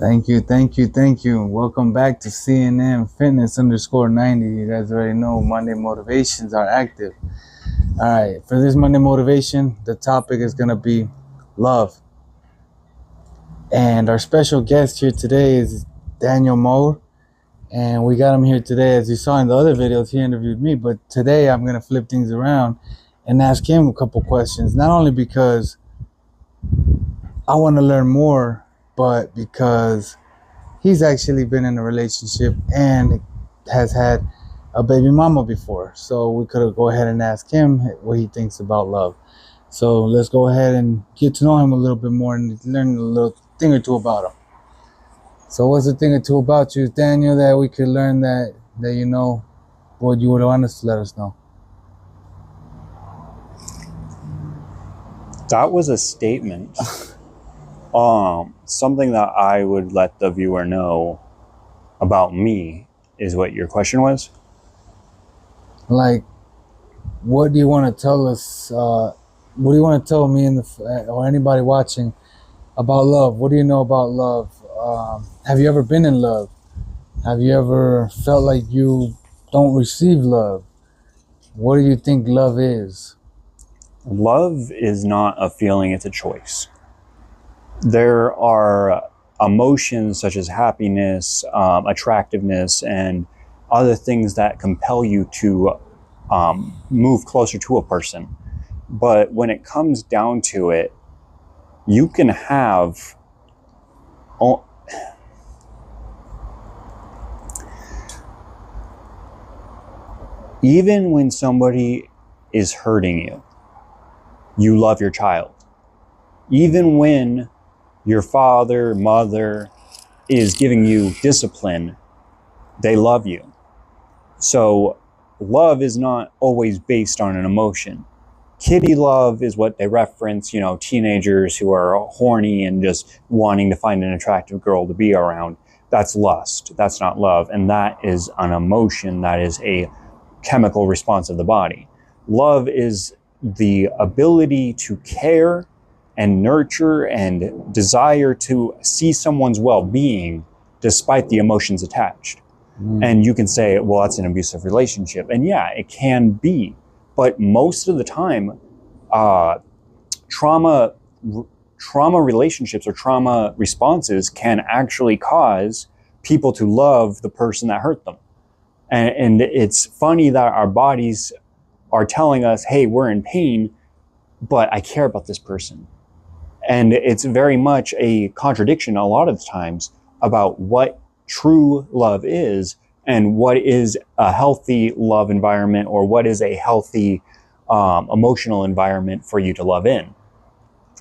Thank you, thank you, thank you. Welcome back to CNN Fitness _90. You guys already know Monday motivations are active. All right, for this Monday motivation, the topic is going to be love. And our special guest here today is Daniel Moore. And we got him here today. As you saw in the other videos, he interviewed me. But today I'm going to flip things around and ask him a couple questions. Not only because I want to learn more, but because he's actually been in a relationship and has had a baby mama before. So we could go ahead and ask him what he thinks about love. So let's go ahead and get to know him a little bit more and learn a little thing or two about him. So what's the thing or two about you, Daniel, that we could learn that you know what you would want us to let us know? That was a statement. Something that I would let the viewer know about me is what your question was? Like, what do you want to tell us? What do you want to tell me or anybody watching about love? What do you know about love? Have you ever been in love? Have you ever felt like you don't receive love? What do you think love is? Love is not a feeling, it's a choice. There are emotions such as happiness, attractiveness, and other things that compel you to move closer to a person. But when it comes down to it, you can have even when somebody is hurting you, you love your child. Even when your father, mother is giving you discipline, they love you. So love is not always based on an emotion. Kitty love is what they reference, teenagers who are horny and just wanting to find an attractive girl to be around. That's lust. That's not love. And that is an emotion. That is a chemical response of the body. Love is the ability to care and nurture and desire to see someone's well-being despite the emotions attached. And you can say, well, that's an abusive relationship. And yeah, it can be. But most of the time, trauma relationships or trauma responses can actually cause people to love the person that hurt them. And it's funny that our bodies are telling us, hey, we're in pain, but I care about this person. And it's very much a contradiction a lot of the times about what true love is and what is a healthy love environment or what is a healthy emotional environment for you to love in.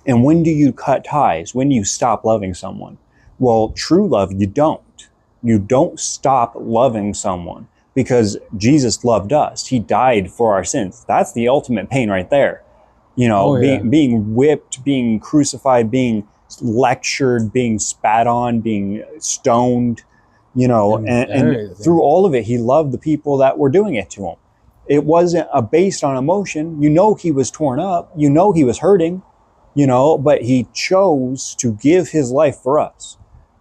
And when do you cut ties? When do you stop loving someone? Well, true love, you don't. You don't stop loving someone because Jesus loved us. He died for our sins. That's the ultimate pain right there. Being whipped, being crucified, being lectured, being spat on, being stoned, and through all of it, he loved the people that were doing it to him. It wasn't based on emotion. He was torn up, he was hurting, but he chose to give his life for us.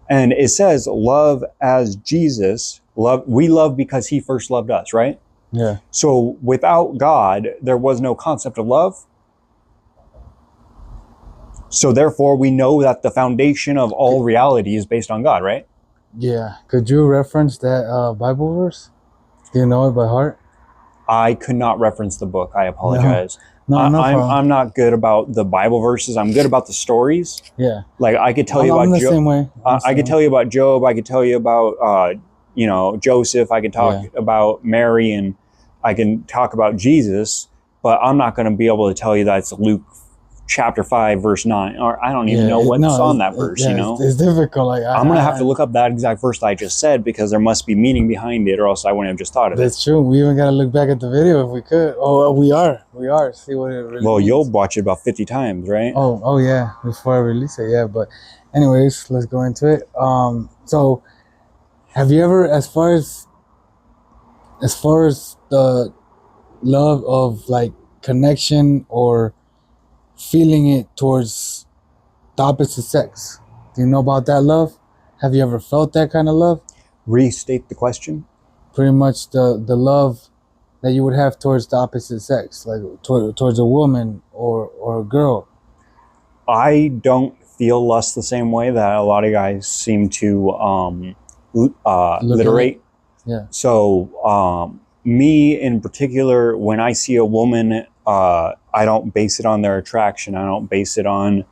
And it says, love as Jesus, we love because he first loved us, right? Yeah. So without God, there was no concept of love. So therefore, we know that the foundation of all reality is based on God, right? Yeah. Could you reference that Bible verse? Do you know it by heart? I could not reference the book. I apologize. No problem. I'm not good about the Bible verses. I'm good about the stories. Yeah. Like I could tell you about Job. I could tell you about Job. I could tell you about Joseph. I could talk about Mary, and I can talk about Jesus. But I'm not going to be able to tell you that it's Luke chapter 5 verse 9, or I don't even know what's on that verse. It's difficult. I'm gonna have to look up that exact verse that I just said because there must be meaning behind it, or else I wouldn't have just thought of it. That's true. We even gotta look back at the video if we could. Oh, we are. See what it really means. You'll watch it about 50 times, right? Oh yeah, before I release it. Yeah, but anyways, let's go into it. So have you ever, as far as the love of like connection or feeling it towards the opposite sex, do you know about that love? Have you ever felt that kind of love? Restate the question. Pretty much the love that you would have towards the opposite sex, like towards a woman or a girl. I don't feel lust the same way that a lot of guys seem to literate. Yeah. So me in particular, when I see a woman, I don't base it on their attraction. I don't base it on,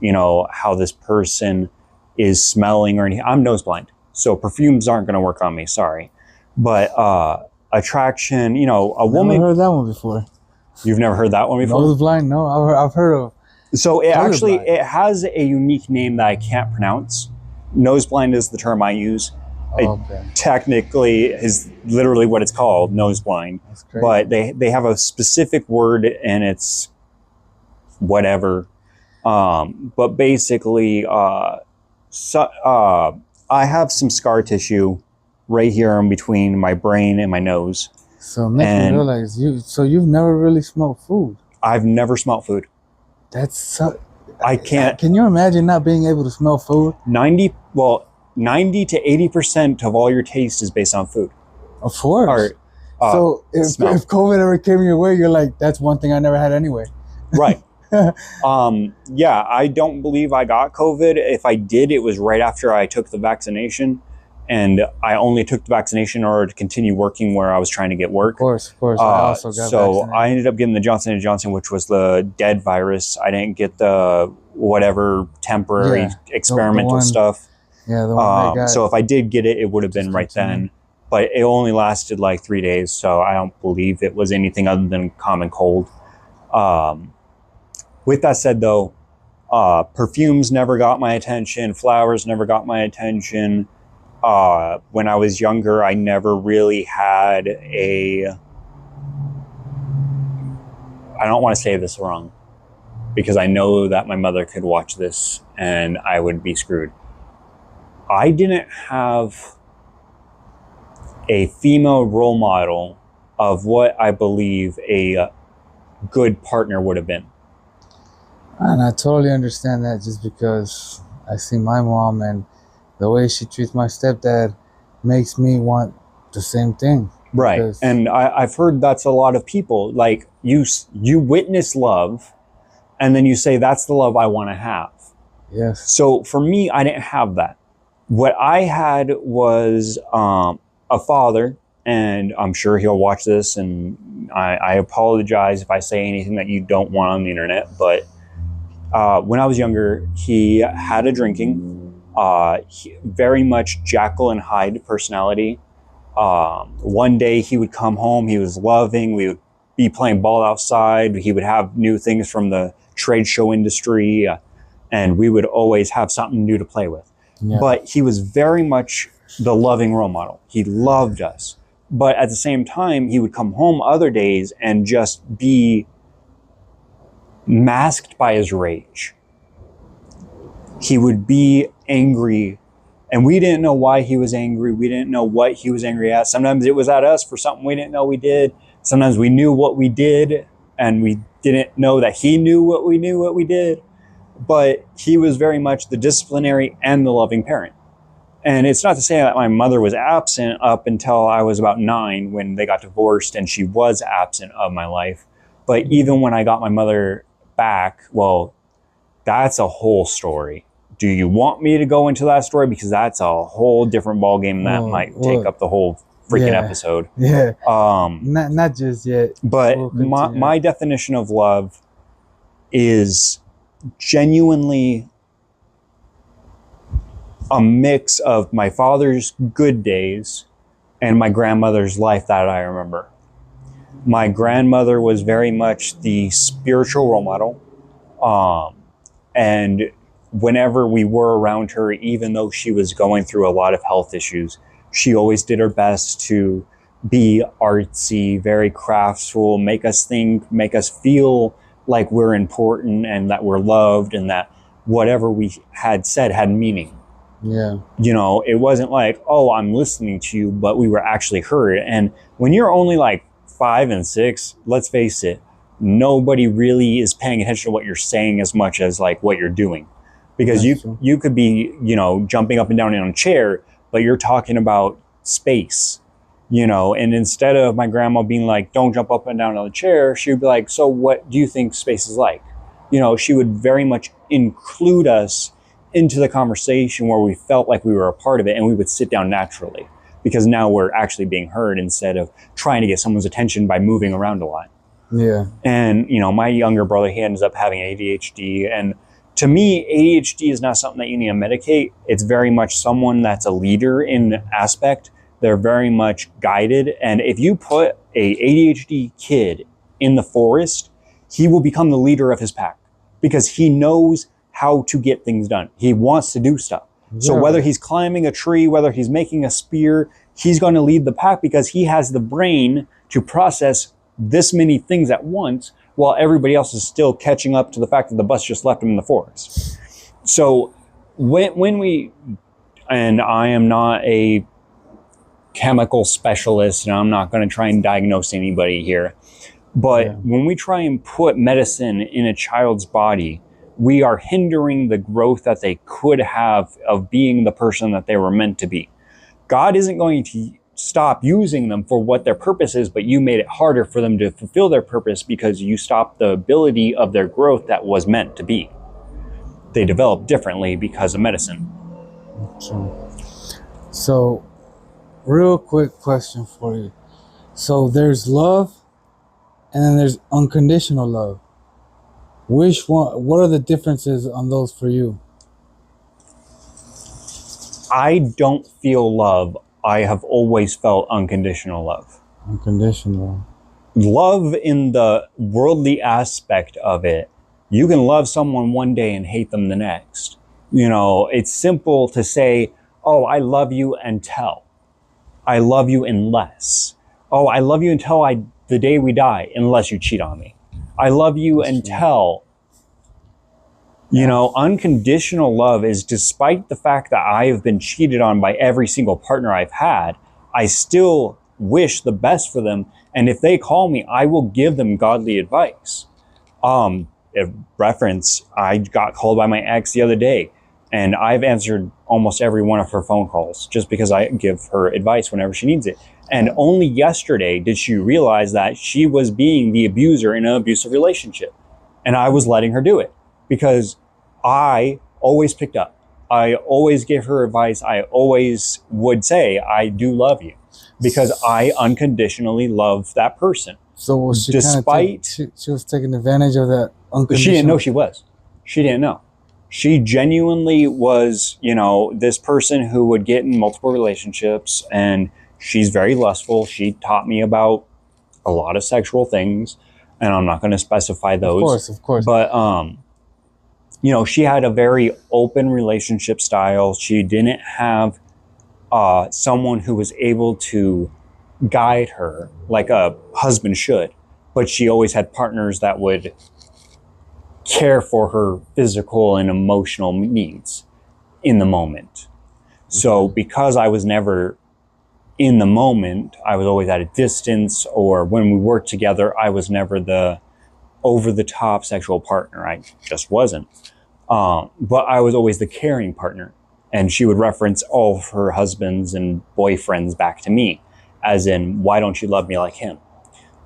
how this person is smelling or anything. I'm nose blind, so perfumes aren't going to work on me. Sorry. But attraction, a woman. Never heard that one before. You've never heard that one before? Nose blind? No, I've heard of. So it has a unique name that I can't pronounce. Nose blind is the term I use. Okay. Technically is literally what it's called, nose blind. That's crazy. But they have a specific word and it's whatever. But basically, I have some scar tissue right here in between my brain and my nose. So it makes me realize you've never really smelled food. I've never smelled food. I can't. Can you imagine not being able to smell food? 90 to 80% of all your taste is based on food. Of course. So if COVID ever came your way, you're like, that's one thing I never had anyway. Right. Yeah, I don't believe I got COVID. If I did, it was right after I took the vaccination. And I only took the vaccination in order to continue working where I was trying to get work. Of course. I also got vaccinated. I ended up getting the Johnson & Johnson, which was the dead virus. I didn't get the whatever temporary experimental stuff. Yeah, the one they got. So if I did get it, it would have been right then. But it only lasted like 3 days, so I don't believe it was anything other than common cold. With that said, though, perfumes never got my attention. Flowers never got my attention. When I was younger, I never really had I don't want to say this wrong because I know that my mother could watch this and I would be screwed. I didn't have a female role model of what I believe a good partner would have been. And I totally understand that, just because I see my mom and the way she treats my stepdad makes me want the same thing. Right. And I've heard that's a lot of people. Like you witness love and then you say, that's the love I want to have. Yes. So for me, I didn't have that. What I had was a father, and I'm sure he'll watch this, and I apologize if I say anything that you don't want on the internet, but when I was younger, he had a drinking, very much Jekyll and Hyde personality. One day he would come home, he was loving, we would be playing ball outside, he would have new things from the trade show industry, and we would always have something new to play with. Yeah. But he was very much the loving role model. He loved us. But at the same time, he would come home other days and just be masked by his rage. He would be angry, and we didn't know why he was angry. We didn't know what he was angry at. Sometimes it was at us for something we didn't know we did. Sometimes we knew what we did, and we didn't know that he knew what we did. But he was very much the disciplinary and the loving parent. And it's not to say that my mother was absent up until I was about 9 when they got divorced, and she was absent of my life. But even when I got my mother back, well, that's a whole story. Do you want me to go into that story? Because that's a whole different ballgame that might take up the whole freaking episode. Yeah. Not just yet. But my definition of love is genuinely a mix of my father's good days and my grandmother's life that I remember. My grandmother was very much the spiritual role model. And whenever we were around her, even though she was going through a lot of health issues, she always did her best to be artsy, very craftful, make us think, make us feel like we're important and that we're loved and that whatever we had said had meaning. Yeah. It wasn't like, oh, I'm listening to you, but we were actually heard. And when you're only like 5 and 6, let's face it, nobody really is paying attention to what you're saying as much as like what you're doing. because That's true. you could be, you know, jumping up and down in a chair, but you're talking about space, you know, and instead of my grandma being like, don't jump up and down on the chair, she would be like, so what do you think space is like? You know, she would very much include us into the conversation where we felt like we were a part of it, and we would sit down naturally, because now we're actually being heard instead of trying to get someone's attention by moving around a lot. Yeah. And, you know, my younger brother, he ends up having ADHD. And to me, ADHD is not something that you need to medicate. It's very much someone that's a leader in aspect. They're very much guided. And if you put a ADHD kid in the forest, he will become the leader of his pack, because he knows how to get things done. He wants to do stuff. So Yeah. whether he's climbing a tree, whether he's making a spear, he's going to lead the pack because he has the brain to process this many things at once, while everybody else is still catching up to the fact that the bus just left him in the forest. So when we, and I am not a chemical specialist, and I'm not going to try and diagnose anybody here, but Yeah. when we try and put medicine in a child's body, we are hindering the growth that they could have of being the person that they were meant to be. God isn't going to stop using them for what their purpose is, but you made it harder for them to fulfill their purpose because you stopped the ability of their growth that was meant to be. They develop differently because of medicine. So, real quick question for you. So there's love, and then there's unconditional love. Which one? What are the differences on those for you? I don't feel love. I have always felt unconditional love. Unconditional. Love in the worldly aspect of it, you can love someone one day and hate them the next. You know, it's simple to say, oh, I love you until. I love you unless. Oh, I love you until the day we die, unless you cheat on me. I love you until. You know, unconditional love is, despite the fact that I have been cheated on by every single partner I've had, I still wish the best for them. And if they call me, I will give them godly advice. Reference, I got called by my ex the other day, and I've answered almost every one of her phone calls just because I give her advice whenever she needs it. And only yesterday did she realize that she was being the abuser in an abusive relationship. And I was letting her do it because I always picked up. I always gave her advice. I always would say, I do love you, because I unconditionally love that person. So was she Despite she was taking advantage of that unconditional? she didn't know she was. She didn't know. She genuinely was, you know, this person who would get in multiple relationships, and she's very lustful. She taught me about a lot of sexual things, and I'm not going to specify those. Of course. But, you know, she had a very open relationship style. She didn't have someone who was able to guide her like a husband should, but she always had partners that would care for her physical and emotional needs in the moment. So because I was never in the moment, I was always at a distance, or when we worked together, I was never the over-the-top sexual partner. I just wasn't. But I was always the caring partner. And she would reference all of her husbands and boyfriends back to me, as in, why don't you love me like him?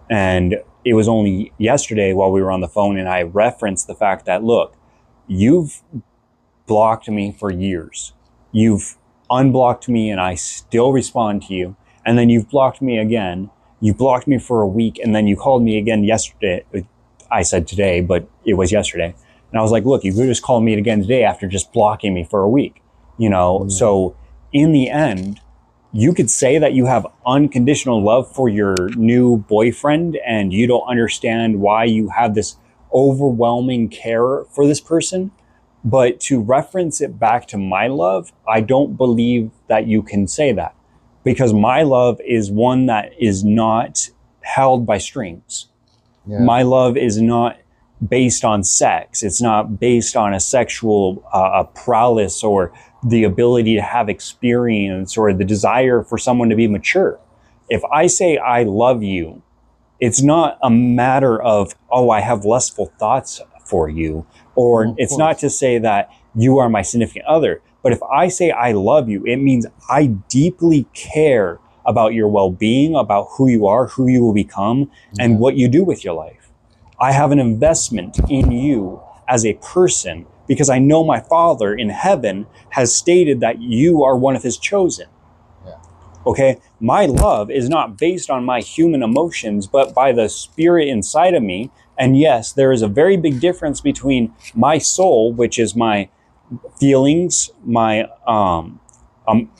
And it was only yesterday while we were on the phone and I referenced the fact that, look, you've blocked me for years. You've unblocked me and I still respond to you. And then you've blocked me again. You blocked me for a week and then you called me again yesterday. I said today, but it was yesterday. And I was like, look, you could just call me again today after just blocking me for a week. You know, so in the end, you could say that you have unconditional love for your new boyfriend and you don't understand why you have this overwhelming care for this person. But to reference it back to my love, I don't believe that you can say that, because my love is one that is not held by strings. Yeah. My love is not based on sex. It's not based on a sexual prowess or the ability to have experience or the desire for someone to be mature. If I say I love you, it's not a matter of, oh, I have lustful thoughts for you, or it's not to say that you are my significant other. But if I say I love you, it means I deeply care about your well-being, about who you are, who you will become, and what you do with your life. I have an investment in you as a person because I know my Father in heaven has stated that you are one of his chosen. Yeah. Okay? My love is not based on my human emotions, but by the spirit inside of me. And yes, there is a very big difference between my soul, which is my feelings, my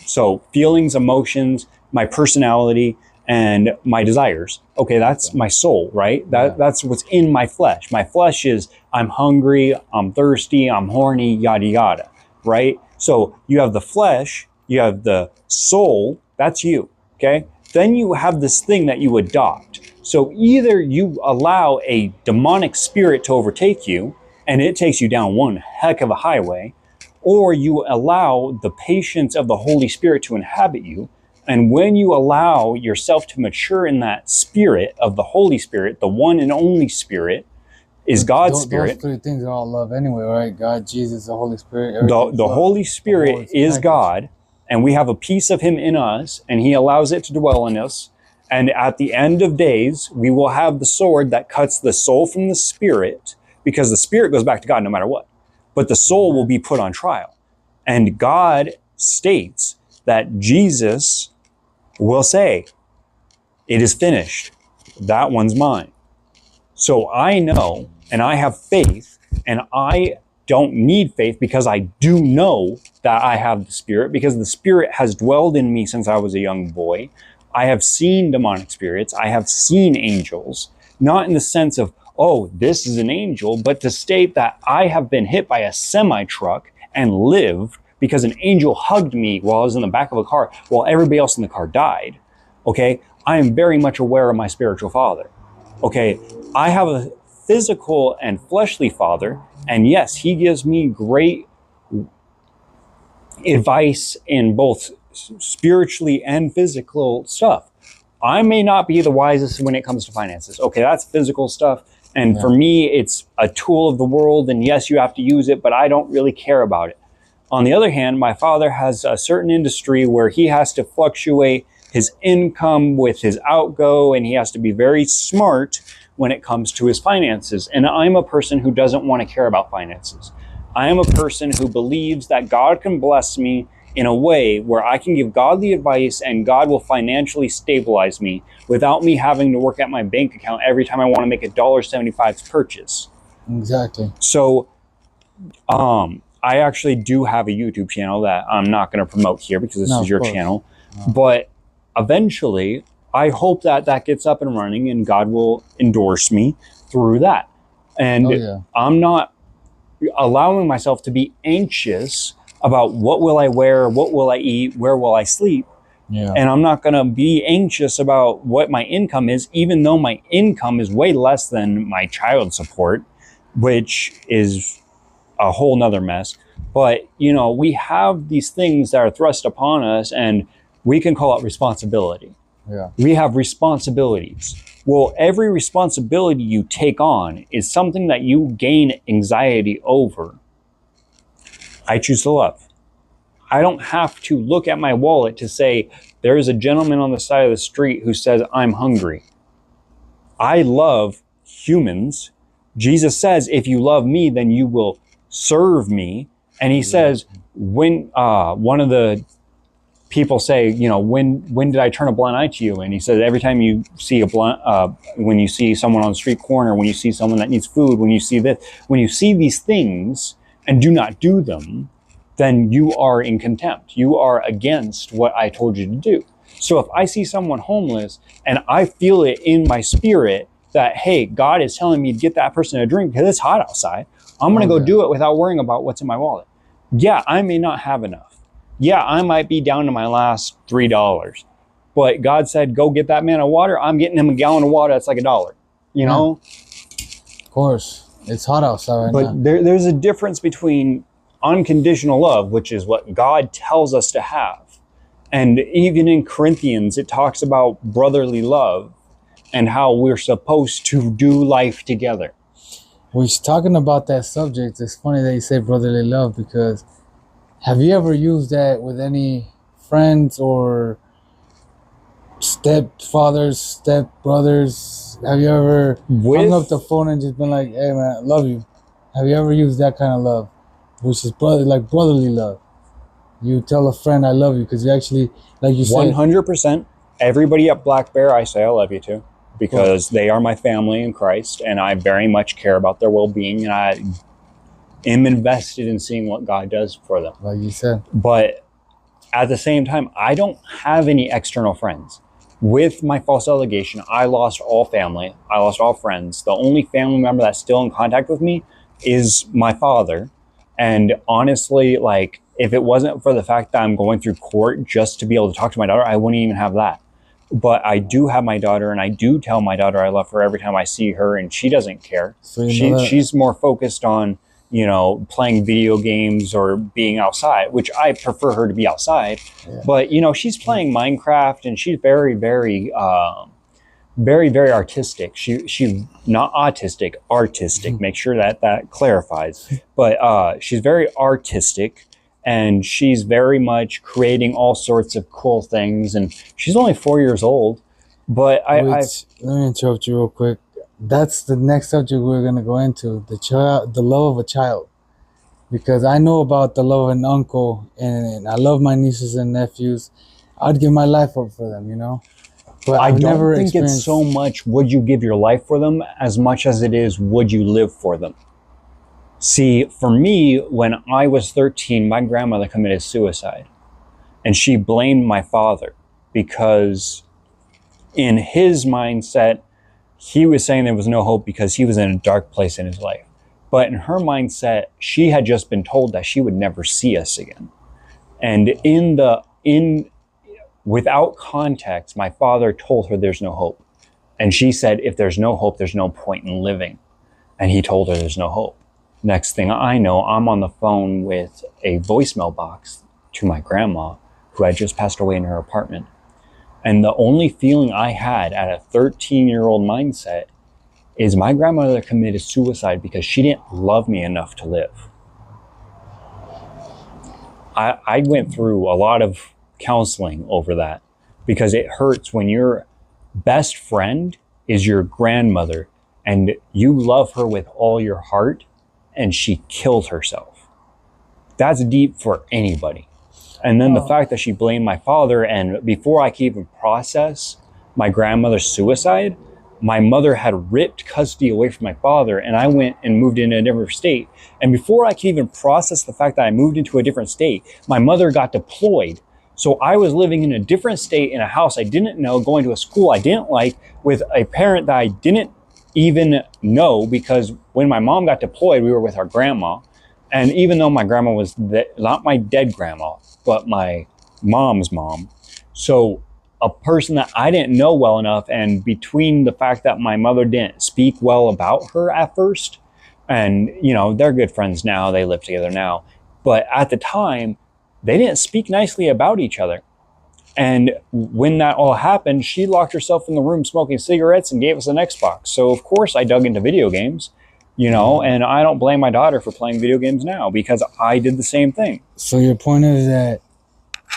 so feelings, emotions, my personality, and my desires. Okay, that's my soul, right? That's what's in my flesh. My flesh is I'm hungry, I'm thirsty, I'm horny, yada yada, right? So you have the flesh, you have the soul, that's you, okay? Then you have this thing that you adopt. So either you allow a demonic spirit to overtake you, and it takes you down one heck of a highway, or you allow the patience of the Holy Spirit to inhabit you. And when you allow yourself to mature in that spirit of the Holy Spirit, the one and only Spirit is God's Spirit. Those three things are all love anyway, right? God, Jesus, the Holy Spirit. The Holy Spirit is God, and we have a piece of him in us, and he allows it to dwell in us. And at the end of days, we will have the sword that cuts the soul from the spirit, because the spirit goes back to God no matter what. But the soul will be put on trial. And God states that Jesus will say, it is finished. That one's mine. So I know, and I have faith, and I don't need faith because I do know that I have the Spirit, because the Spirit has dwelled in me since I was a young boy. I have seen demonic spirits. I have seen angels, not in the sense of, oh, this is an angel, but to state that I have been hit by a semi-truck and lived because an angel hugged me while I was in the back of a car while everybody else in the car died. Okay, I am very much aware of my spiritual father. Okay, I have a physical and fleshly father, and yes, he gives me great advice in both spiritually and physical stuff. I may not be the wisest when it comes to finances. Okay, that's physical stuff. And for me, it's a tool of the world. And yes, you have to use it, but I don't really care about it. On the other hand, my father has a certain industry where he has to fluctuate his income with his outgo, and he has to be very smart when it comes to his finances. And I'm a person who doesn't want to care about finances. I am a person who believes that God can bless me in a way where I can give godly advice and God will financially stabilize me without me having to work at my bank account every time I want to make a $1.75 purchase. Exactly. So, I actually do have a YouTube channel that I'm not going to promote here because this is your channel. But eventually, I hope that that gets up and running and God will endorse me through that. And I'm not allowing myself to be anxious about what will I wear, what will I eat, where will I sleep. And I'm not going to be anxious about what my income is, even though my income is way less than my child support, which is a whole nother mess. But, you know, we have these things that are thrust upon us and we can call it responsibility. We have responsibilities. Well, every responsibility you take on is something that you gain anxiety over. I choose to love. I don't have to look at my wallet to say, there is a gentleman on the side of the street who says, I'm hungry. I love humans. Jesus says, if you love me, then you will serve me. And he says, when one of the people say, you know, when did I turn a blind eye to you? And he says, every time you see when you see someone on the street corner, when you see someone that needs food, when you see this, when you see these things and do not do them, then you are in contempt. You are against what I told you to do. So if I see someone homeless and I feel it in my spirit that, hey, God is telling me to get that person a drink because it's hot outside, I'm going to go do it without worrying about what's in my wallet. Yeah, I may not have enough. Yeah, I might be down to my last $3. But God said, go get that man a water. I'm getting him a gallon of water. That's like $1. You know? Of course. It's hot outside right now. But there's a difference between unconditional love, which is what God tells us to have. And even in Corinthians, it talks about brotherly love and how we're supposed to do life together. we're talking about that subject. It's funny that you say brotherly love, because have you ever used that with any friends or stepfathers, stepbrothers? Have you ever hung up the phone and just been like, "Hey man, I love you"? Have you ever used that kind of love, which is brotherly love? You tell a friend, "I love you," because you actually, like you said, 100%. Everybody at Black Bear, I say I love you to, because they are my family in Christ, and I very much care about their well-being, and I am invested in seeing what God does for them. like you said. But at the same time, I don't have any external friends. With my false allegation, I lost all family. I lost all friends. The only family member that's still in contact with me is my father. And honestly, like, if it wasn't for the fact that I'm going through court just to be able to talk to my daughter, I wouldn't even have that. But I do have my daughter, and I do tell my daughter I love her every time I see her, and she doesn't care. So she's more focused on, you know, playing video games or being outside, which I prefer her to be outside. Yeah. But, you know, she's playing Minecraft, and she's very, very, very, very artistic. She's not autistic, artistic. Make sure that clarifies. But she's very artistic, and she's very much creating all sorts of cool things. And she's only 4 years old. But let me interrupt you real quick. That's the next subject we're gonna go into: the love of a child. Because I know about the love of an uncle, and I love my nieces and nephews. I'd give my life up for them, you know. But I don't think it's so much would you give your life for them as much as it is would you live for them. See, for me, when I was 13, my grandmother committed suicide, and she blamed my father because in his mindset, he was saying there was no hope because he was in a dark place in his life. But in her mindset, she had just been told that she would never see us again. And without context, my father told her there's no hope. And she said, if there's no hope, there's no point in living. And he told her there's no hope. Next thing I know, I'm on the phone with a voicemail box to my grandma, who had just passed away in her apartment. And the only feeling I had at a 13-year-old mindset is my grandmother committed suicide because she didn't love me enough to live. I went through a lot of counseling over that, because it hurts when your best friend is your grandmother and you love her with all your heart and she killed herself. That's deep for anybody. And then the fact that she blamed my father, and before I could even process my grandmother's suicide, my mother had ripped custody away from my father, and I went and moved into a different state. And before I could even process the fact that I moved into a different state, my mother got deployed. So I was living in a different state in a house I didn't know, going to a school I didn't like, with a parent that I didn't even know, because when my mom got deployed, we were with our grandma. And even though my grandma was not my dead grandma, but my mom's mom. So a person that I didn't know well enough, and between the fact that my mother didn't speak well about her at first, and, you know, they're good friends now, they live together now. But at the time, they didn't speak nicely about each other. And when that all happened, she locked herself in the room smoking cigarettes and gave us an Xbox. So of course I dug into video games, you know, and I don't blame my daughter for playing video games now, because I did the same thing. So your point is that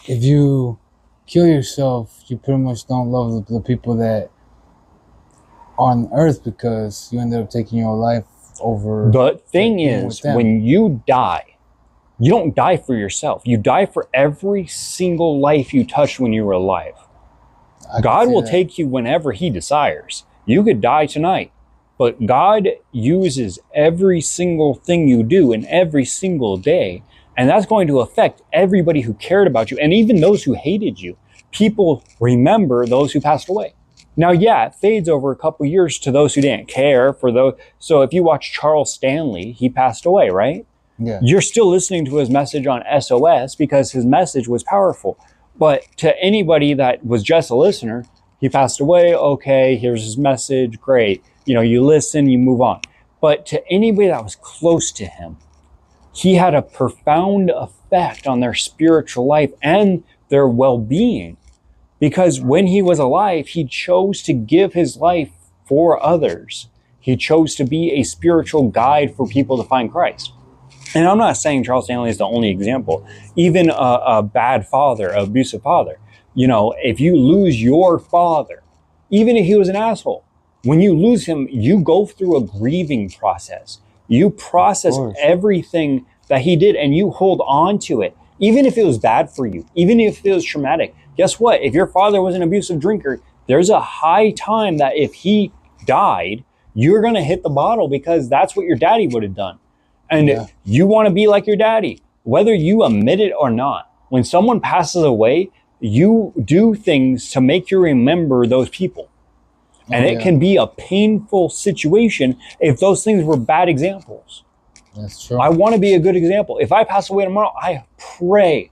if you kill yourself, you pretty much don't love the people that on earth, because you ended up taking your life over. The thing is, when you die, you don't die for yourself. You die for every single life you touched when you were alive. God will take you whenever he desires. You could die tonight, but God uses every single thing you do in every single day. And that's going to affect everybody who cared about you, and even those who hated you. People remember those who passed away. Now, yeah, it fades over a couple years to those who didn't care. So if you watch Charles Stanley, he passed away, right? Yeah. You're still listening to his message on SOS because his message was powerful. But to anybody that was just a listener, he passed away. Okay, here's his message. Great. You know, you listen, you move on. But to anybody that was close to him, he had a profound effect on their spiritual life and their well-being. Because when he was alive, he chose to give his life for others. He chose to be a spiritual guide for people to find Christ. And I'm not saying Charles Stanley is the only example. Even a bad father, an abusive father. You know, if you lose your father, even if he was an asshole, when you lose him, you go through a grieving process. You process everything that he did and you hold on to it. Even if it was bad for you, even if it was traumatic. Guess what? If your father was an abusive drinker, there's a high time that if he died, you're going to hit the bottle because that's what your daddy would have done. And you want to be like your daddy, whether you admit it or not. When someone passes away, you do things to make you remember those people. And it can be a painful situation if those things were bad examples. That's true. I want to be a good example. If I pass away tomorrow, I pray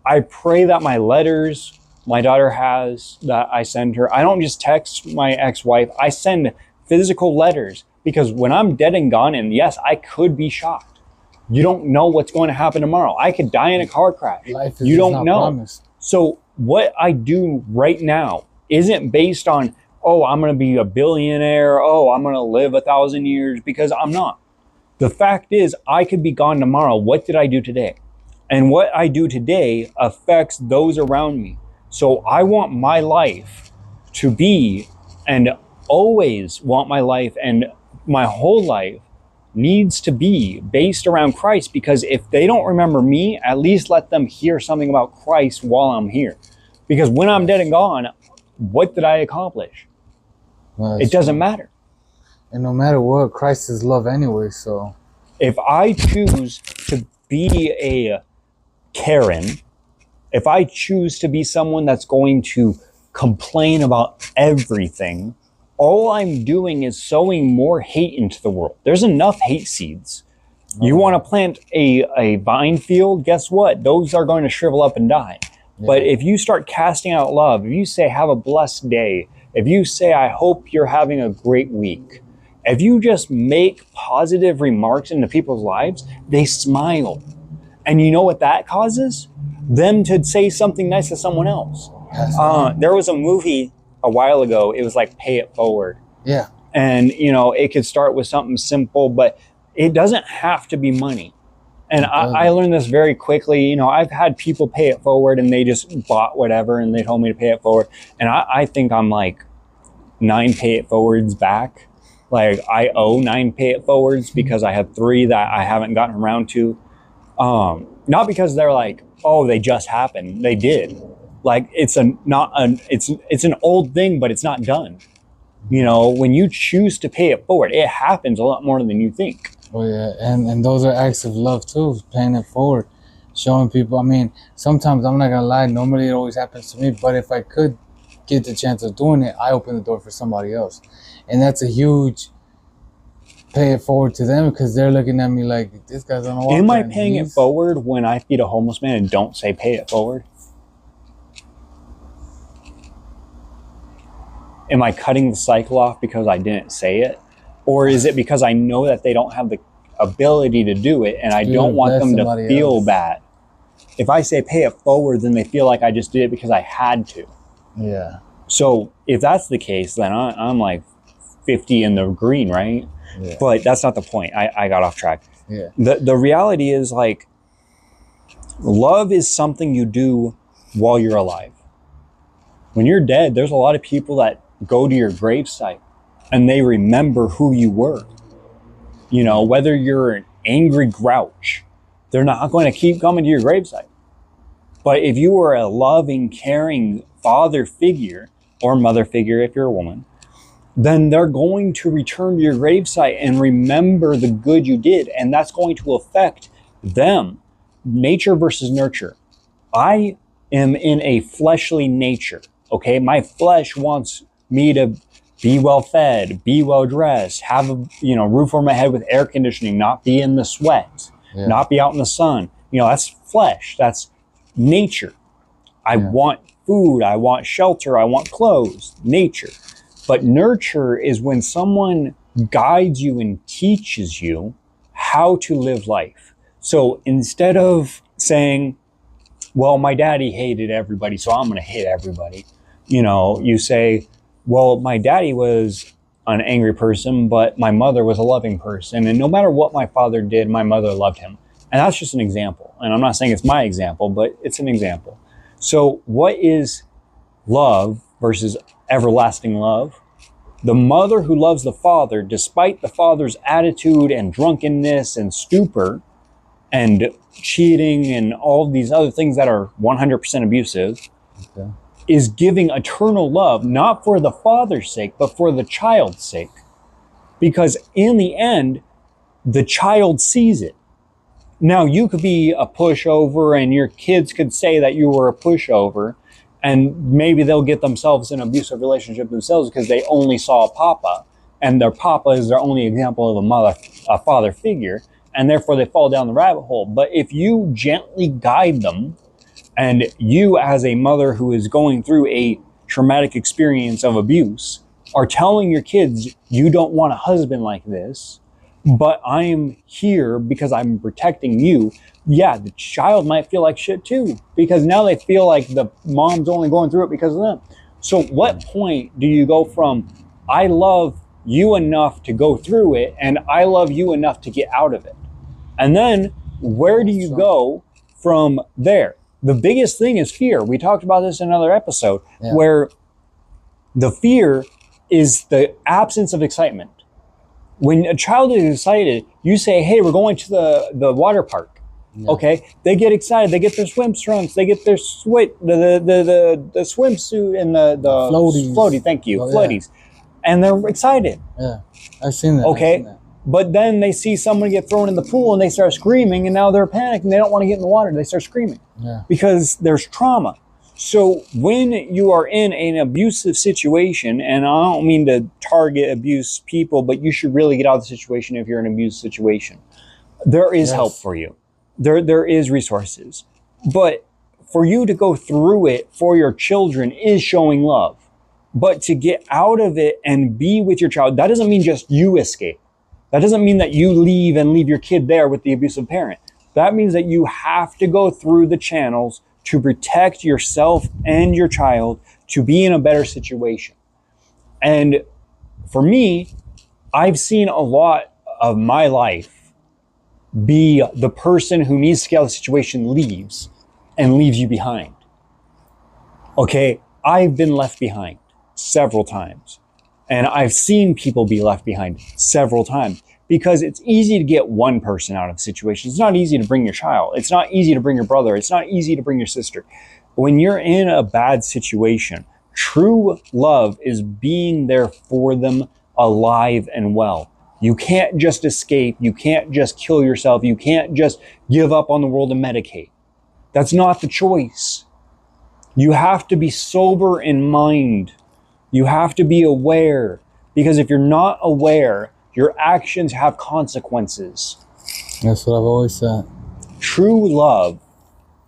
that my letters my daughter has that I send her, I don't just text my ex-wife, I send physical letters, because when I'm dead and gone, and yes, I could be shocked. You don't know what's going to happen tomorrow. I could die in a car crash. Life is You don't not know. promised. So what I do right now isn't based on, oh, I'm going to be a billionaire. Oh, I'm going to live 1,000 years, because I'm not. The fact is, I could be gone tomorrow. What did I do today? And what I do today affects those around me. So I want my life to be, and always want my life, and my whole life needs to be based around Christ, because if they don't remember me, at least let them hear something about Christ while I'm here. Because when I'm dead and gone, what did I accomplish? Well, It doesn't matter. And no matter what, Christ is love anyway, so. If I choose to be a Karen, if I choose to be someone that's going to complain about everything, all I'm doing is sowing more hate into the world. There's enough hate seeds. You want to plant a vine field, guess what? Those are going to shrivel up and die. But if you start casting out love, if you say, have a blessed day, if you say, I hope you're having a great week, if you just make positive remarks into people's lives, they smile. And you know what that causes? Them to say something nice to someone else. There was a movie a while ago, it was like Pay It Forward. Yeah. And, you know, it could start with something simple, but it doesn't have to be money. And I learned this very quickly. You know, I've had people pay it forward and they just bought whatever and they told me to pay it forward. And I think I'm like 9 pay it forwards back. Like I owe 9 pay it forwards because I have 3 that I haven't gotten around to. Not because they're like, oh, they just happened. They did. Like it's an old thing, but it's not done. You know, when you choose to pay it forward, it happens a lot more than you think. Oh yeah, and those are acts of love too, paying it forward, showing people. I mean, sometimes I'm not gonna lie, normally it always happens to me, but if I could get the chance of doing it, I open the door for somebody else. And that's a huge pay it forward to them, because they're looking at me like, this guy's on a walk. Am I paying it forward when I feed a homeless man and don't say pay it forward? Am I cutting the cycle off because I didn't say it? Or is it because I know that they don't have the ability to do it and I don't want them to feel bad? If I say pay it forward, then they feel like I just did it because I had to. Yeah. So if that's the case, then I'm like 50 in the green, right? Yeah. But that's not the point. I got off track. Yeah. The reality is, like, love is something you do while you're alive. When you're dead, there's a lot of people that go to your gravesite and they remember who you were. You know, whether you're an angry grouch, they're not going to keep coming to your gravesite. But if you were a loving, caring father figure or mother figure, if you're a woman, then they're going to return to your gravesite and remember the good you did. And that's going to affect them. Nature versus nurture. I am in a fleshly nature, okay? My flesh wants me to be well fed, be well dressed, have a roof over my head with air conditioning, not be in the sweat, not be out in the sun. You know, that's flesh, that's nature. I want food, I want shelter, I want clothes, nature. But nurture is when someone guides you and teaches you how to live life. So instead of saying, well, my daddy hated everybody, so I'm going to hate everybody. You know, you say, well, my daddy was an angry person, but my mother was a loving person. And no matter what my father did, my mother loved him. And that's just an example. And I'm not saying it's my example, but it's an example. So what is love versus everlasting love? The mother who loves the father, despite the father's attitude and drunkenness and stupor and cheating and all these other things that are 100% abusive, Okay. is giving eternal love, not for the father's sake, but for the child's sake. Because in the end, the child sees it. Now, you could be a pushover and your kids could say that you were a pushover, and maybe they'll get themselves in an abusive relationship themselves because they only saw a papa, and their papa is their only example of a father figure, and therefore they fall down the rabbit hole. But if you gently guide them, and you as a mother who is going through a traumatic experience of abuse are telling your kids, you don't want a husband like this, but I am here because I'm protecting you. Yeah, the child might feel like shit too, because now they feel like the mom's only going through it because of them. So what point do you go from, I love you enough to go through it, and I love you enough to get out of it? And then where do you go from there? The biggest thing is fear. We talked about this in another episode, where the fear is the absence of excitement. When a child is excited, you say, hey, we're going to the water park. Yeah. Okay, they get excited. They get their swim trunks. They get their the swimsuit and the floaties. Floaty, thank you, floaties, and they're excited. Yeah, I've seen that. Okay, but then they see someone get thrown in the pool and they start screaming, and now they're panicking. They don't want to get in the water. They start screaming because there's trauma. So when you are in an abusive situation, and I don't mean to target abuse people, but you should really get out of the situation if you're in an abusive situation. There is help for you. There is resources. But for you to go through it for your children is showing love. But to get out of it and be with your child, that doesn't mean just you escape. That doesn't mean that you leave and leave your kid there with the abusive parent. That means that you have to go through the channels to protect yourself and your child to be in a better situation. And for me, I've seen a lot of my life be the person who needs to get out of the situation leaves and leaves you behind. Okay, I've been left behind several times. And I've seen people be left behind several times because it's easy to get one person out of a situation. It's not easy to bring your child. It's not easy to bring your brother. It's not easy to bring your sister. When you're in a bad situation, true love is being there for them alive and well. You can't just escape. You can't just kill yourself. You can't just give up on the world and medicate. That's not the choice. You have to be sober in mind. You have to be aware, because if you're not aware, your actions have consequences. That's what I've always said. True love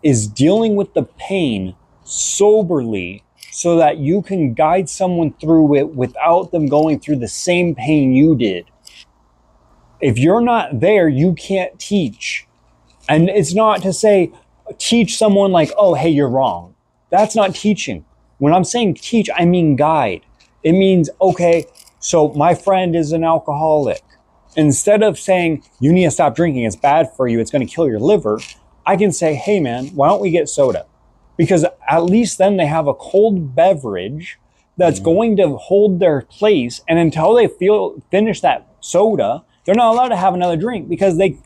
is dealing with the pain soberly so that you can guide someone through it without them going through the same pain you did. If you're not there, you can't teach. And it's not to say, teach someone like, oh, hey, you're wrong. That's not teaching. When I'm saying teach, I mean guide. It means, okay, so my friend is an alcoholic. Instead of saying, you need to stop drinking, it's bad for you, it's going to kill your liver, I can say, hey man, why don't we get soda? Because at least then they have a cold beverage that's going to hold their place. And until they finish that soda, they're not allowed to have another drink because they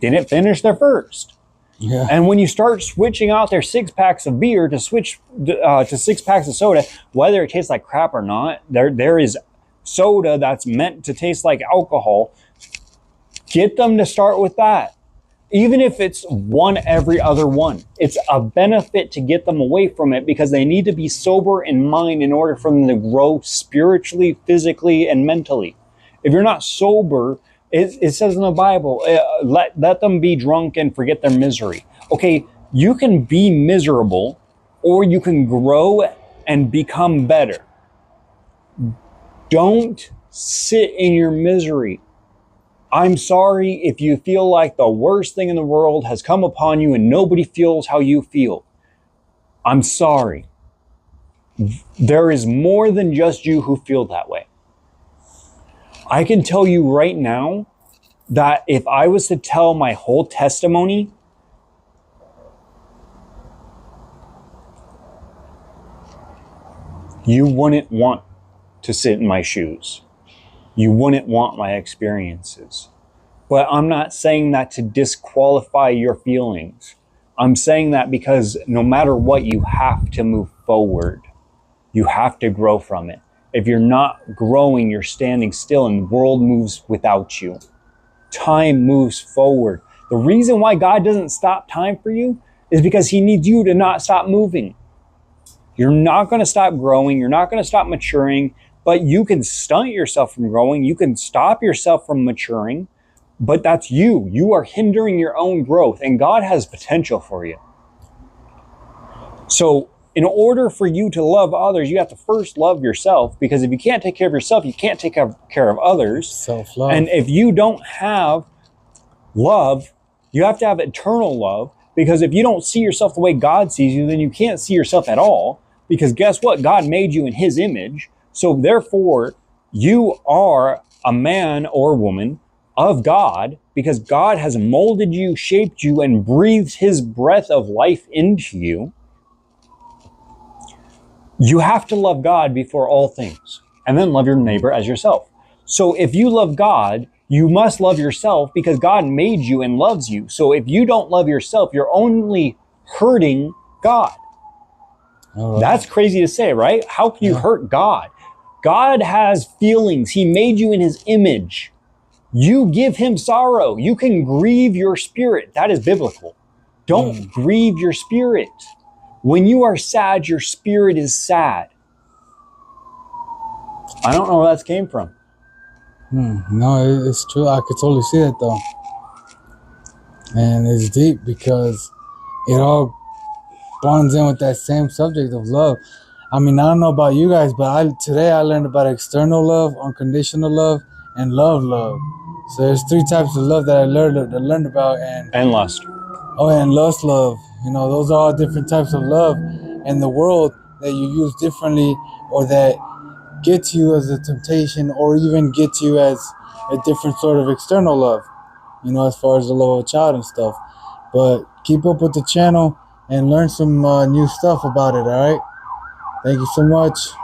didn't finish their first. Yeah. And when you start switching out their 6 packs of beer to switch to 6 packs of soda, whether it tastes like crap or not, there is soda that's meant to taste like alcohol. Get them to start with that. Even if it's one every other one, it's a benefit to get them away from it because they need to be sober in mind in order for them to grow spiritually, physically, and mentally. If you're not sober, it says in the Bible, let them be drunk and forget their misery. Okay, you can be miserable or you can grow and become better. Don't sit in your misery. I'm sorry if you feel like the worst thing in the world has come upon you and nobody feels how you feel. I'm sorry. There is more than just you who feel that way. I can tell you right now that if I was to tell my whole testimony, you wouldn't want to sit in my shoes. You wouldn't want my experiences. But I'm not saying that to disqualify your feelings. I'm saying that because no matter what, you have to move forward. You have to grow from it. If you're not growing, you're standing still and the world moves without you. Time moves forward. The reason why God doesn't stop time for you is because he needs you to not stop moving. You're not going to stop growing. You're not going to stop maturing, but you can stunt yourself from growing. You can stop yourself from maturing, but that's you. You are hindering your own growth, and God has potential for you. So in order for you to love others, you have to first love yourself, because if you can't take care of yourself, you can't take care of others. Self-love. And if you don't have love, you have to have eternal love, because if you don't see yourself the way God sees you, then you can't see yourself at all, because guess what? God made you in his image. So therefore, you are a man or woman of God, because God has molded you, shaped you, and breathed his breath of life into you. You have to love God before all things, and then love your neighbor as yourself. So if you love God, you must love yourself, because God made you and loves you. So if you don't love yourself, you're only hurting God. All right. That's crazy to say, right? How can you hurt God? God has feelings. He made you in his image. You give him sorrow. You can grieve your spirit. That is biblical. Don't grieve your spirit. When you are sad, your spirit is sad. I don't know where that came from. No, it's true. I could totally see that though. And it's deep because it all bonds in with that same subject of love. I mean, I don't know about you guys, but today I learned about external love, unconditional love, and love. So there's 3 types of love that I learned about, And lust. and lust love. You know, those are all different types of love in the world that you use differently, or that get to you as a temptation, or even get to you as a different sort of external love, you know, as far as the love of a child and stuff. But keep up with the channel and learn some new stuff about it, all right? Thank you so much.